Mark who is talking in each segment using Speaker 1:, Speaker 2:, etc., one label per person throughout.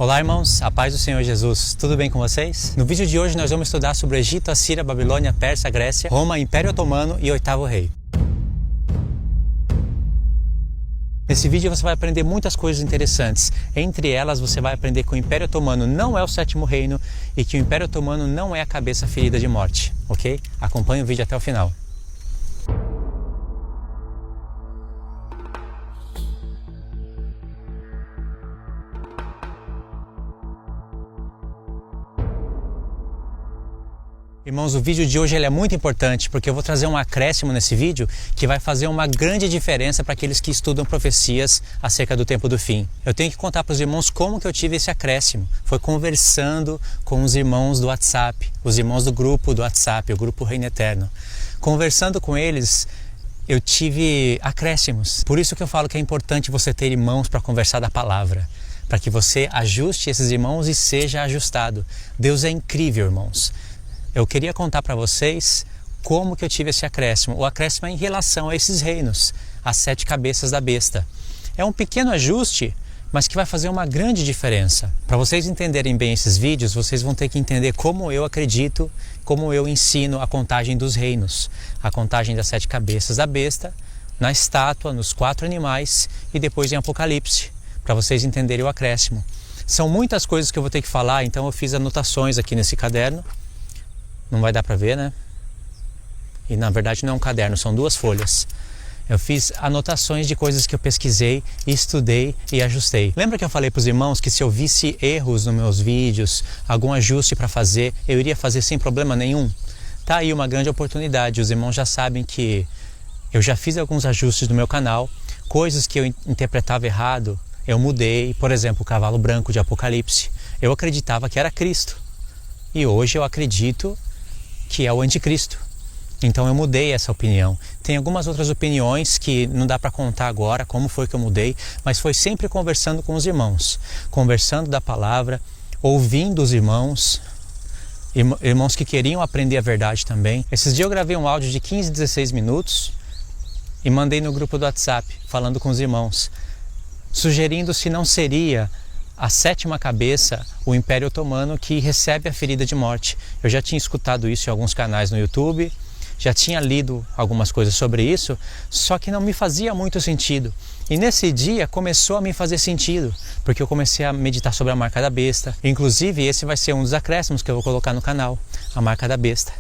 Speaker 1: Olá irmãos, a paz do Senhor Jesus, tudo bem com vocês? No vídeo de hoje nós vamos estudar sobre o Egito, Assíria, Babilônia, Pérsia, Grécia, Roma, Império Otomano e Oitavo Rei. Nesse vídeo você vai aprender muitas coisas interessantes. Entre elas você vai aprender que o Império Otomano não é o sétimo reino e que o Império Otomano não é a cabeça ferida de morte, ok? Acompanhe o vídeo até o final. Irmãos, o vídeo de hoje é muito importante porque eu vou trazer um acréscimo nesse vídeo que vai fazer uma grande diferença para aqueles que estudam profecias acerca do tempo do fim. Eu tenho que contar para os irmãos como que eu tive esse acréscimo. Foi conversando com os irmãos do WhatsApp, os irmãos do grupo do WhatsApp, o grupo Reino Eterno. Conversando com eles, eu tive acréscimos. Por isso que eu falo que é importante você ter irmãos para conversar da palavra, para que você ajuste esses irmãos e seja ajustado. Deus é incrível, irmãos. Eu queria contar para vocês como que eu tive esse acréscimo. O acréscimo é em relação a esses reinos, as 7 cabeças da besta. É um pequeno ajuste, mas que vai fazer uma grande diferença. Para vocês entenderem bem esses vídeos, vocês vão ter que entender como eu acredito, como eu ensino a contagem dos reinos. A contagem das 7 cabeças da besta, na estátua, nos 4 animais e depois em Apocalipse, para vocês entenderem o acréscimo. São muitas coisas que eu vou ter que falar, então eu fiz anotações aqui nesse caderno. Não vai dar para ver, né? E na verdade não é um caderno, são 2 folhas. Eu fiz anotações de coisas que eu pesquisei, estudei e ajustei. Lembra que eu falei para os irmãos que se eu visse erros nos meus vídeos, algum ajuste para fazer, eu iria fazer sem problema nenhum? Tá aí uma grande oportunidade. Os irmãos já sabem que eu já fiz alguns ajustes no meu canal, coisas que eu interpretava errado, eu mudei. Por exemplo, o cavalo branco de Apocalipse. Eu acreditava que era Cristo. E hoje eu acredito que é o anticristo. Então eu mudei essa opinião. Tem algumas outras opiniões que não dá para contar agora como foi que eu mudei, mas foi sempre conversando com os irmãos, conversando da palavra, ouvindo os irmãos que queriam aprender a verdade também. Esses dias eu gravei um áudio de 15, 16 minutos e mandei no grupo do WhatsApp, falando com os irmãos, sugerindo se não seria a 7ª cabeça, o Império Otomano, que recebe a ferida de morte. Eu já tinha escutado isso em alguns canais no YouTube, já tinha lido algumas coisas sobre isso, só que não me fazia muito sentido. E nesse dia começou a me fazer sentido, porque eu comecei a meditar sobre a marca da besta. Inclusive esse vai ser um dos acréscimos que eu vou colocar no canal, a marca da besta.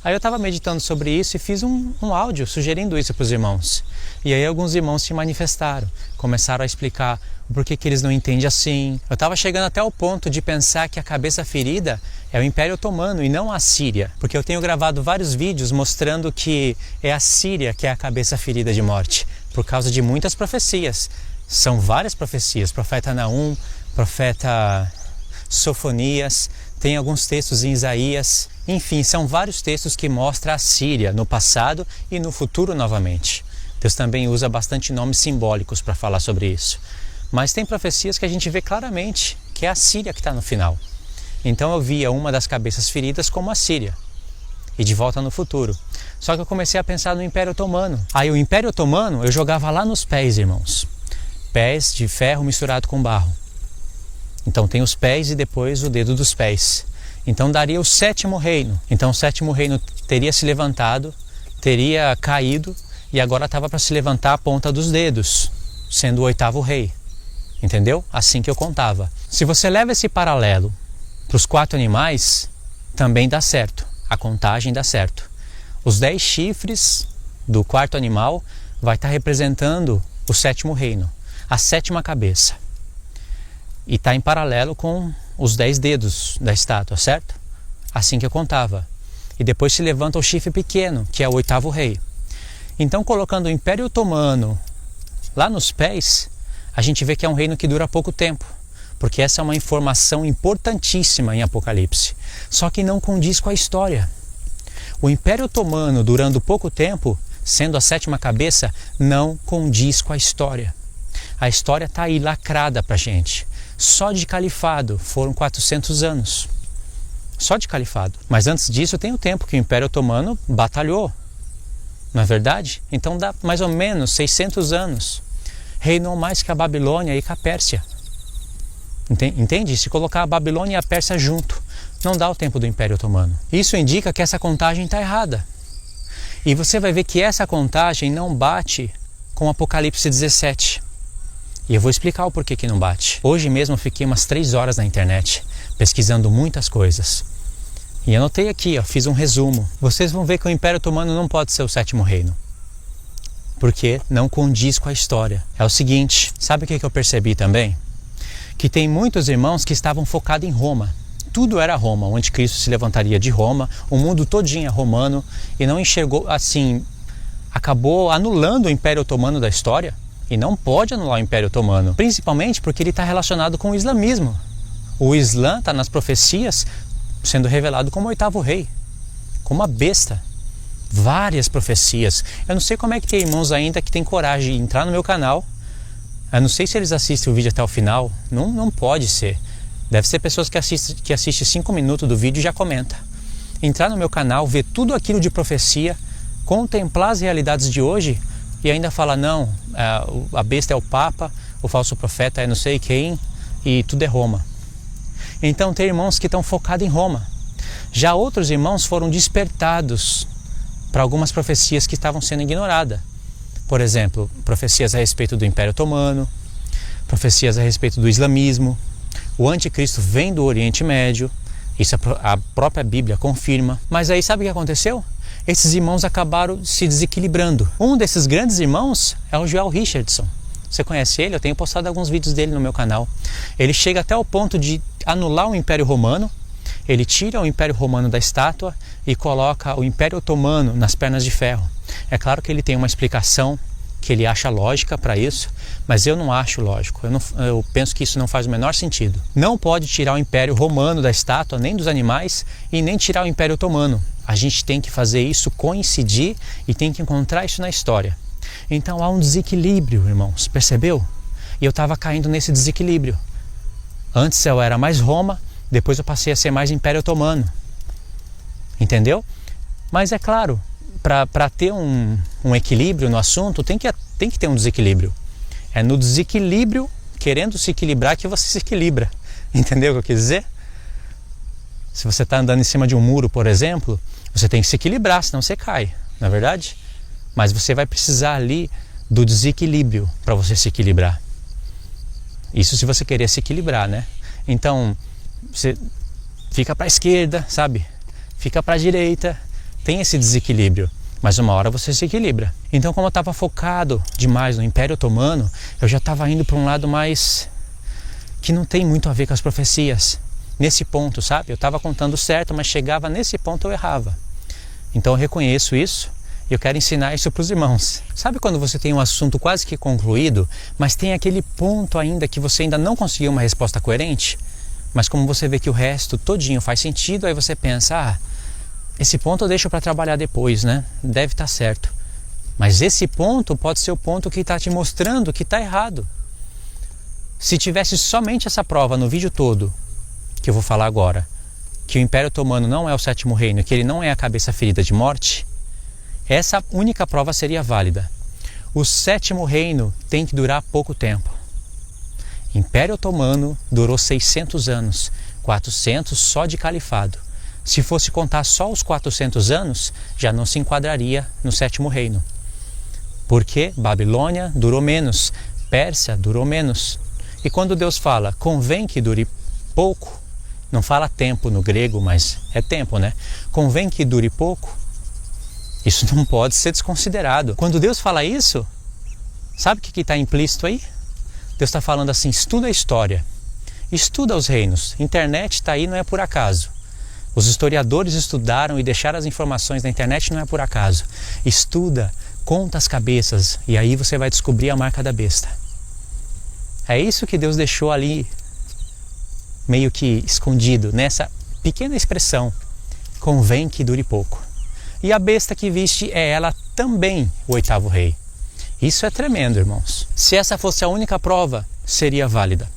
Speaker 1: Aí eu estava meditando sobre isso e fiz um áudio sugerindo isso para os irmãos. E aí alguns irmãos se manifestaram, começaram a explicar por que eles não entendem assim. Eu estava chegando até o ponto de pensar que a cabeça ferida é o Império Otomano e não a Síria, porque eu tenho gravado vários vídeos mostrando que é a Síria que é a cabeça ferida de morte, por causa de muitas profecias. São várias profecias, profeta Naum, profeta Sofonias, tem alguns textos em Isaías. Enfim, são vários textos que mostram a Síria no passado e no futuro novamente. Deus também usa bastante nomes simbólicos para falar sobre isso. Mas tem profecias que a gente vê claramente que é a Síria que está no final. Então eu via uma das cabeças feridas como a Síria. E de volta no futuro. Só que eu comecei a pensar no Império Otomano. Aí o Império Otomano eu jogava lá nos pés, irmãos. Pés de ferro misturado com barro. Então tem os pés e depois o dedo dos pés. Então daria o 7º reino. Então o 7º reino teria se levantado, teria caído e agora estava para se levantar a ponta dos dedos, sendo o 8º rei. Entendeu? Assim que eu contava. Se você leva esse paralelo para os 4 animais, também dá certo. A contagem dá certo. Os 10 chifres do 4º animal vai estar representando o 7º reino, a 7ª cabeça. E está em paralelo com os 10 dedos da estátua, certo? Assim que eu contava. E depois se levanta o chifre pequeno, que é o 8º rei. Então, colocando o Império Otomano lá nos pés, a gente vê que é um reino que dura pouco tempo, porque essa é uma informação importantíssima em Apocalipse. Só que não condiz com a história. O Império Otomano durando pouco tempo, sendo a 7ª cabeça, não condiz com a história. A história está aí lacrada para a gente. Só de califado foram 400 anos. Só de califado. Mas antes disso tem o tempo que o Império Otomano batalhou. Não é verdade? Então dá mais ou menos 600 anos. Reinou mais que a Babilônia e que a Pérsia. Entende? Se colocar a Babilônia e a Pérsia junto, não dá o tempo do Império Otomano. Isso indica que essa contagem está errada. E você vai ver que essa contagem não bate com Apocalipse 17. E eu vou explicar o porquê que não bate. Hoje mesmo eu fiquei umas 3 horas na internet, pesquisando muitas coisas. E anotei aqui, fiz um resumo. Vocês vão ver que o Império Otomano não pode ser o 7º reino. Porque não condiz com a história. É o seguinte, sabe o que eu percebi também? Que tem muitos irmãos que estavam focados em Roma. Tudo era Roma, o anticristo se levantaria de Roma, o mundo todinho é romano, e não enxergou, assim, acabou anulando o Império Otomano da história. E não pode anular o Império Otomano, principalmente porque ele está relacionado com o islamismo. O Islã está nas profecias sendo revelado como o 8º rei, como a besta. Várias profecias. Eu não sei como é que tem irmãos ainda que tem coragem de entrar no meu canal. Eu não sei se eles assistem o vídeo até o final. Não pode ser. Deve ser pessoas que assistem 5 minutos do vídeo e já comenta. Entrar no meu canal, ver tudo aquilo de profecia, contemplar as realidades de hoje e ainda falar, não, a besta é o Papa, o falso profeta é não sei quem e tudo é Roma. Então tem irmãos que estão focados em Roma. Já outros irmãos foram despertados para algumas profecias que estavam sendo ignoradas. Por exemplo, profecias a respeito do Império Otomano, profecias a respeito do islamismo. O anticristo vem do Oriente Médio, isso a própria Bíblia confirma. Mas aí sabe o que aconteceu? Esses irmãos acabaram se desequilibrando. Um desses grandes irmãos é o Joel Richardson. Você conhece ele? Eu tenho postado alguns vídeos dele no meu canal. Ele chega até o ponto de anular o Império Romano. Ele tira o Império Romano da estátua e coloca o Império Otomano nas pernas de ferro. É claro que ele tem uma explicação que ele acha lógica para isso, mas eu não acho lógico. Eu penso que isso não faz o menor sentido. Não pode tirar o Império Romano da estátua, nem dos animais, e nem tirar o Império Otomano. A gente tem que fazer isso coincidir e tem que encontrar isso na história. Então há um desequilíbrio, irmãos, percebeu? E eu estava caindo nesse desequilíbrio. Antes eu era mais Roma, depois eu passei a ser mais Império Otomano. Entendeu? Mas é claro, para ter um equilíbrio no assunto, tem que ter um desequilíbrio. É no desequilíbrio, querendo se equilibrar, que você se equilibra. Entendeu o que eu quis dizer? Se você está andando em cima de um muro, por exemplo, você tem que se equilibrar, senão você cai, não é verdade? Mas você vai precisar ali do desequilíbrio para você se equilibrar. Isso se você querer se equilibrar, né? Então, você fica para a esquerda, sabe? Fica para a direita, tem esse desequilíbrio. Mas uma hora você se equilibra. Então, como eu estava focado demais no Império Otomano, eu já estava indo para um lado mais que não tem muito a ver com as profecias. Nesse ponto, sabe? Eu estava contando certo, mas chegava nesse ponto eu errava. Então eu reconheço isso e eu quero ensinar isso para os irmãos. Sabe quando você tem um assunto quase que concluído, mas tem aquele ponto ainda que você ainda não conseguiu uma resposta coerente? Mas como você vê que o resto todinho faz sentido, aí você pensa, esse ponto eu deixo para trabalhar depois, né? Deve estar certo. Mas esse ponto pode ser o ponto que está te mostrando que está errado. Se tivesse somente essa prova no vídeo todo, que eu vou falar agora, que o Império Otomano não é o 7º reino, que ele não é a cabeça ferida de morte, essa única prova seria válida. O 7º reino tem que durar pouco tempo. Império Otomano durou 600 anos, 400 só de califado. Se fosse contar só os 400 anos, já não se enquadraria no 7º reino. Porque Babilônia durou menos, Pérsia durou menos. E quando Deus fala, convém que dure pouco, não fala tempo no grego, mas é tempo, né? Convém que dure pouco, isso não pode ser desconsiderado. Quando Deus fala isso, sabe o que está implícito aí? Deus está falando assim, estuda a história, estuda os reinos. Internet está aí, não é por acaso. Os historiadores estudaram e deixaram as informações na internet, não é por acaso. Estuda, conta as cabeças e aí você vai descobrir a marca da besta. É isso que Deus deixou ali, meio que escondido, nessa pequena expressão, convém que dure pouco. E a besta que viste é ela também o 8º rei. Isso é tremendo, irmãos. Se essa fosse a única prova, seria válida.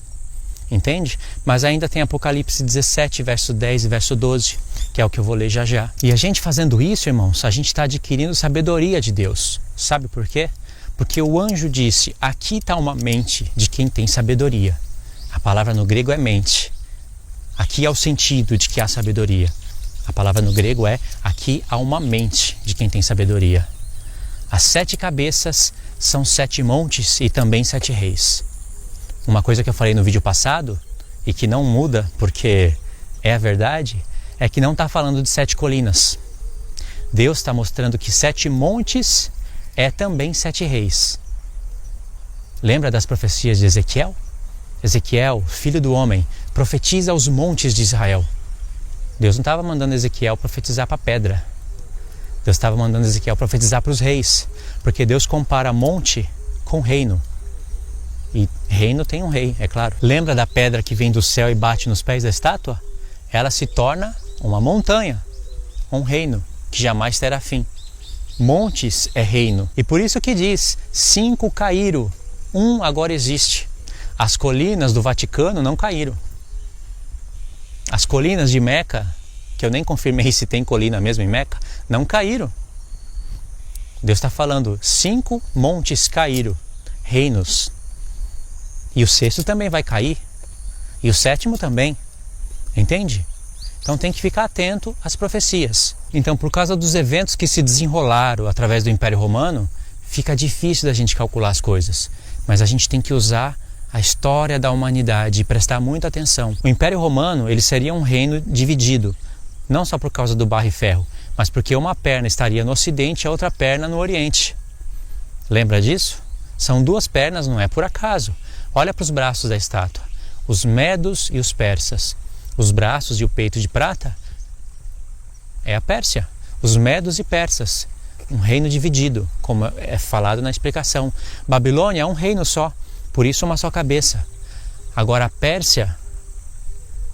Speaker 1: Entende? Mas ainda tem Apocalipse 17, verso 10 e verso 12, que é o que eu vou ler já já. E a gente fazendo isso, irmãos, a gente está adquirindo sabedoria de Deus. Sabe por quê? Porque o anjo disse, aqui está uma mente de quem tem sabedoria. A palavra no grego é mente. Aqui é o sentido de que há sabedoria. A palavra no grego é: aqui há uma mente de quem tem sabedoria. As 7 cabeças são 7 montes e também 7 reis. Uma coisa que eu falei no vídeo passado, e que não muda porque é a verdade, é que não está falando de 7 colinas. Deus está mostrando que 7 montes é também 7 reis. Lembra das profecias de Ezequiel? Ezequiel, filho do homem, profetiza aos montes de Israel. Deus não estava mandando Ezequiel profetizar para pedra. Deus estava mandando Ezequiel profetizar para os reis, porque Deus compara monte com reino. E reino tem um rei, é claro. Lembra da pedra que vem do céu e bate nos pés da estátua? Ela se torna uma montanha, um reino que jamais terá fim. Montes é reino. E por isso que diz: 5 caíram, 1 agora existe. As colinas do Vaticano não caíram. As colinas de Meca, que eu nem confirmei se tem colina mesmo em Meca, não caíram. Deus está falando: 5 montes caíram, reinos. E o 6º também vai cair. E o 7º também. Entende? Então tem que ficar atento às profecias. Então, por causa dos eventos que se desenrolaram através do Império Romano, fica difícil da gente calcular as coisas. Mas a gente tem que usar a história da humanidade e prestar muita atenção. O Império Romano, ele seria um reino dividido. Não só por causa do barro e ferro, mas porque uma perna estaria no Ocidente e a outra perna no Oriente. Lembra disso? São 2 pernas, não é por acaso. Olha para os braços da estátua. Os medos e os persas. Os braços e o peito de prata é a Pérsia. Os medos e persas. Um reino dividido, como é falado na explicação. Babilônia é um reino só, por isso uma só cabeça. Agora a Pérsia,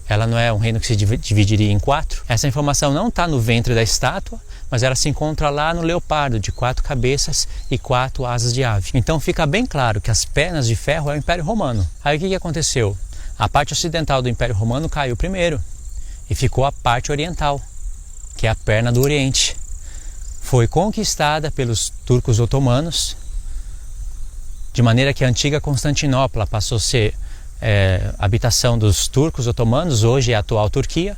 Speaker 1: ela não é um reino que se dividiria em 4. Essa informação não está no ventre da estátua, mas ela se encontra lá no leopardo, de 4 cabeças e 4 asas de ave. Então fica bem claro que as pernas de ferro é o Império Romano. Aí o que aconteceu? A parte ocidental do Império Romano caiu primeiro e ficou a parte oriental, que é a perna do Oriente. Foi conquistada pelos turcos otomanos, de maneira que a antiga Constantinopla passou a ser habitação dos turcos otomanos, hoje é a atual Turquia.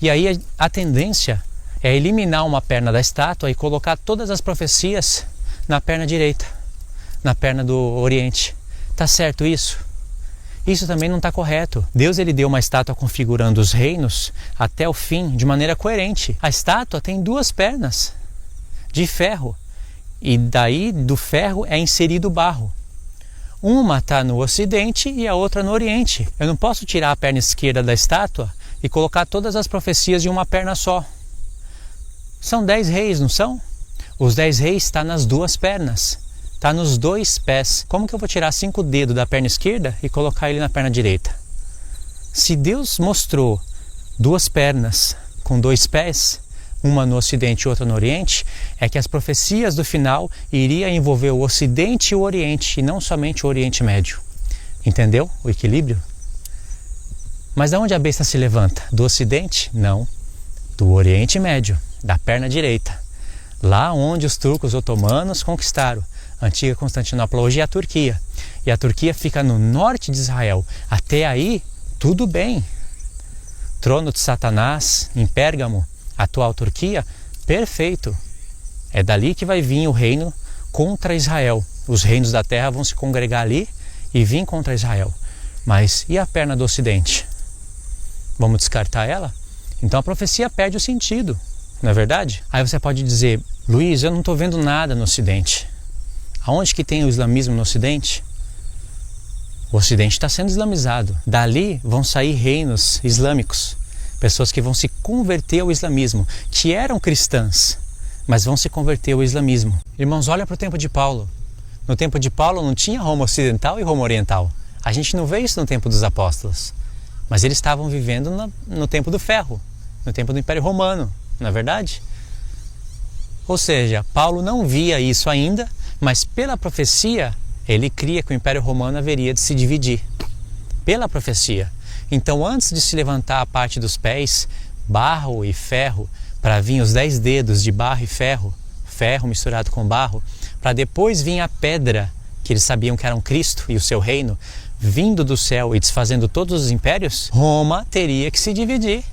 Speaker 1: E aí a tendência é eliminar uma perna da estátua e colocar todas as profecias na perna direita, na perna do Oriente. Tá certo isso? Isso também não está correto. Deus ele deu uma estátua configurando os reinos até o fim de maneira coerente. A estátua tem 2 pernas de ferro e daí do ferro é inserido o barro. Uma está no Ocidente e a outra no Oriente. Eu não posso tirar a perna esquerda da estátua e colocar todas as profecias de uma perna só. São 10 reis, não são? Os 10 reis estão nas 2 pernas. Está nos 2 pés. Como que eu vou tirar 5 dedos da perna esquerda e colocar ele na perna direita? Se Deus mostrou 2 pernas com 2 pés, uma no Ocidente e outra no Oriente, é que as profecias do final iriam envolver o Ocidente e o Oriente, e não somente o Oriente Médio. Entendeu o equilíbrio? Mas de onde a besta se levanta? Do Ocidente? Não. Do Oriente Médio, da perna direita. Lá onde os turcos otomanos conquistaram. A antiga Constantinopla hoje é a Turquia. E a Turquia fica no norte de Israel. Até aí, tudo bem. Trono de Satanás, em Pérgamo, atual Turquia, perfeito. É dali que vai vir o reino contra Israel. Os reinos da terra vão se congregar ali e vir contra Israel. Mas e a perna do Ocidente? Vamos descartar ela? Então a profecia perde o sentido, não é verdade? Aí você pode dizer: Luiz, eu não estou vendo nada no Ocidente. Aonde que tem o islamismo no Ocidente? O Ocidente está sendo islamizado. Dali vão sair reinos islâmicos. Pessoas que vão se converter ao islamismo, que eram cristãs, mas vão se converter ao islamismo. Irmãos, olha para o tempo de Paulo. No tempo de Paulo não tinha Roma Ocidental e Roma Oriental. A gente não vê isso no tempo dos apóstolos. Mas eles estavam vivendo no tempo do ferro, no tempo do Império Romano, não é verdade? Ou seja, Paulo não via isso ainda, mas pela profecia, ele cria que o Império Romano haveria de se dividir. Pela profecia. Então, antes de se levantar a parte dos pés, barro e ferro, para vir os 10 dedos de barro e ferro, ferro misturado com barro, para depois vir a pedra, que eles sabiam que era um Cristo e o seu reino, vindo do céu e desfazendo todos os impérios, Roma teria que se dividir.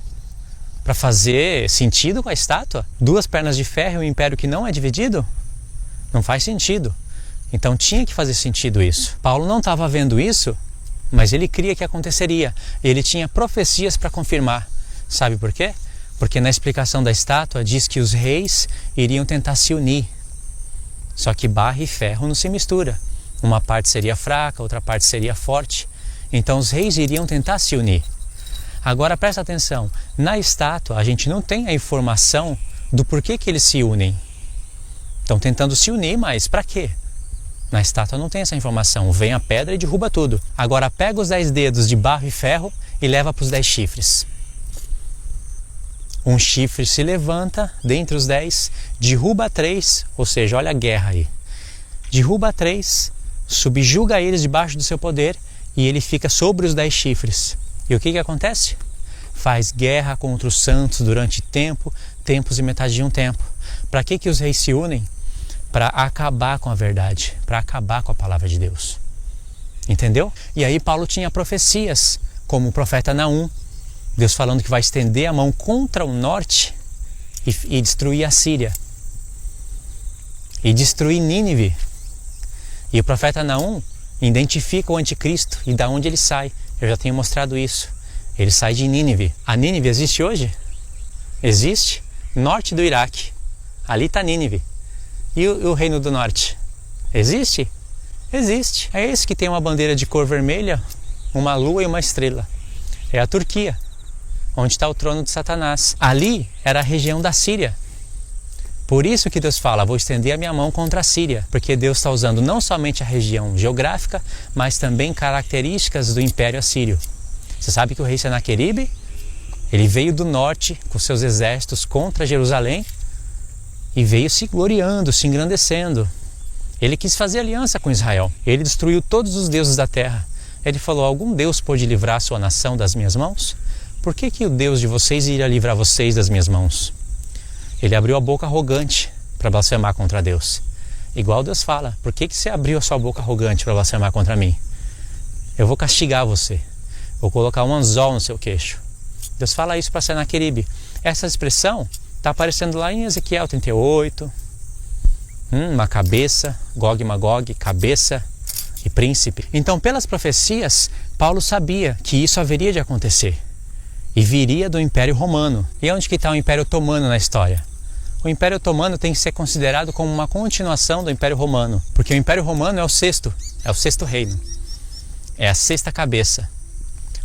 Speaker 1: Para fazer sentido com a estátua? 2 pernas de ferro e um império que não é dividido? Não faz sentido. Então tinha que fazer sentido isso. Paulo não estava vendo isso, mas ele cria que aconteceria. Ele tinha profecias para confirmar. Sabe por quê? Porque na explicação da estátua diz que os reis iriam tentar se unir. Só que barro e ferro não se mistura. Uma parte seria fraca, outra parte seria forte. Então os reis iriam tentar se unir. Agora presta atenção, na estátua a gente não tem a informação do porquê que eles se unem. Estão tentando se unir, mas para quê? Na estátua não tem essa informação. Vem a pedra e derruba tudo. Agora pega os 10 dedos de barro e ferro e leva para os 10 chifres. Um chifre se levanta dentre os 10, derruba 3, ou seja, olha a guerra aí. Derruba 3, subjuga eles debaixo do seu poder e ele fica sobre os 10 chifres. E o que acontece? Faz guerra contra os santos durante tempos e metade de um tempo. Para que os reis se unem? Para acabar com a verdade, para acabar com a palavra de Deus. Entendeu? E aí Paulo tinha profecias, como o profeta Naum, Deus falando que vai estender a mão contra o norte e destruir a Síria. E destruir Nínive. E o profeta Naum identifica o anticristo e da onde ele sai. Eu já tenho mostrado isso. Ele sai de Nínive. A Nínive existe hoje? Existe. Norte do Iraque. Ali está Nínive. E o Reino do Norte? Existe? Existe. É esse que tem uma bandeira de cor vermelha, uma lua e uma estrela. É a Turquia, onde está o trono de Satanás. Ali era a região da Síria. Por isso que Deus fala, vou estender a minha mão contra a Síria, porque Deus está usando não somente a região geográfica, mas também características do Império Assírio. Você sabe que o rei Senaqueribe, ele veio do norte com seus exércitos contra Jerusalém e veio se gloriando, se engrandecendo. Ele quis fazer aliança com Israel. Ele destruiu todos os deuses da terra. Ele falou, algum Deus pode livrar a sua nação das minhas mãos? Por que o Deus de vocês iria livrar vocês das minhas mãos? Ele abriu a boca arrogante para blasfemar contra Deus. Igual Deus fala, por que você abriu a sua boca arrogante para blasfemar contra mim? Eu vou castigar você. Vou colocar um anzol no seu queixo. Deus fala isso para Senaqueribe. Essa expressão está aparecendo lá em Ezequiel 38. Uma cabeça, Gog e Magog, cabeça e príncipe. Então, pelas profecias, Paulo sabia que isso haveria de acontecer. E viria do Império Romano. E onde que está o Império Otomano na história? O Império Otomano tem que ser considerado como uma continuação do Império Romano, porque o Império Romano é o sexto reino, é a 6ª cabeça.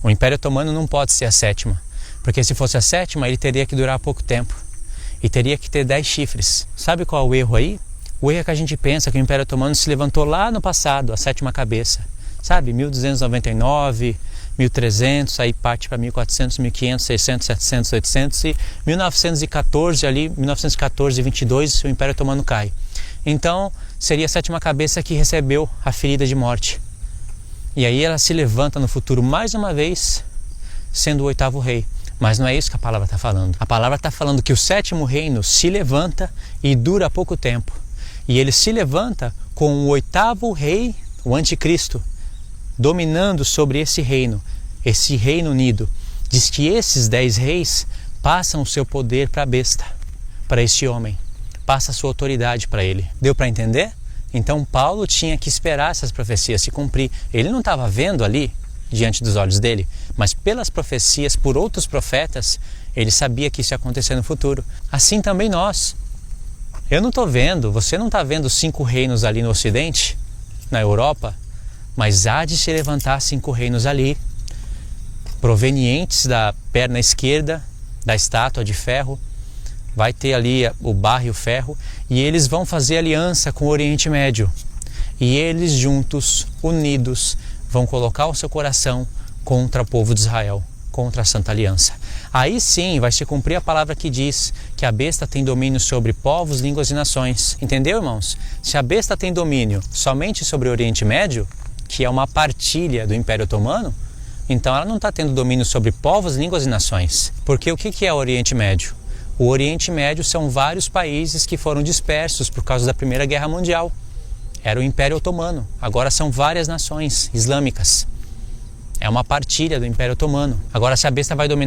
Speaker 1: O Império Otomano não pode ser a 7ª, porque se fosse a 7ª ele teria que durar pouco tempo e teria que ter 10 chifres. Sabe qual é o erro aí? O erro é que a gente pensa que o Império Otomano se levantou lá no passado, a 7ª cabeça, sabe? 1299, 1300, aí parte para 1400, 1500, 600, 700, 800 e 1914 ali, 1914 e 22 o Império Otomano cai. Então seria a 7ª cabeça que recebeu a ferida de morte. E aí ela se levanta no futuro mais uma vez, sendo o 8º rei. Mas não é isso que a palavra está falando. A palavra está falando que o 7º reino se levanta e dura pouco tempo. E ele se levanta com o 8º rei, o anticristo, dominando sobre esse Reino Unido. Diz que esses 10 reis passam o seu poder para a besta, para este homem, passa a sua autoridade para ele. Deu para entender? Então Paulo tinha que esperar essas profecias se cumprir. Ele não estava vendo ali, diante dos olhos dele, mas pelas profecias, por outros profetas, ele sabia que isso ia acontecer no futuro. Assim também nós. Eu não estou vendo, você não está vendo 5 reinos ali no Ocidente, na Europa, mas há de se levantar 5 reinos ali, provenientes da perna esquerda da estátua de ferro. Vai ter ali o barro e o ferro, e eles vão fazer aliança com o Oriente Médio. E eles juntos, unidos, vão colocar o seu coração contra o povo de Israel, contra a Santa Aliança. Aí sim vai se cumprir a palavra que diz que a besta tem domínio sobre povos, línguas e nações. Entendeu, irmãos? Se a besta tem domínio somente sobre o Oriente Médio, que é uma partilha do Império Otomano, então ela não está tendo domínio sobre povos, línguas e nações. Porque o que é o Oriente Médio? O Oriente Médio são vários países que foram dispersos por causa da Primeira Guerra Mundial. Era o Império Otomano, agora são várias nações islâmicas. É uma partilha do Império Otomano. Agora, se a besta vai dominar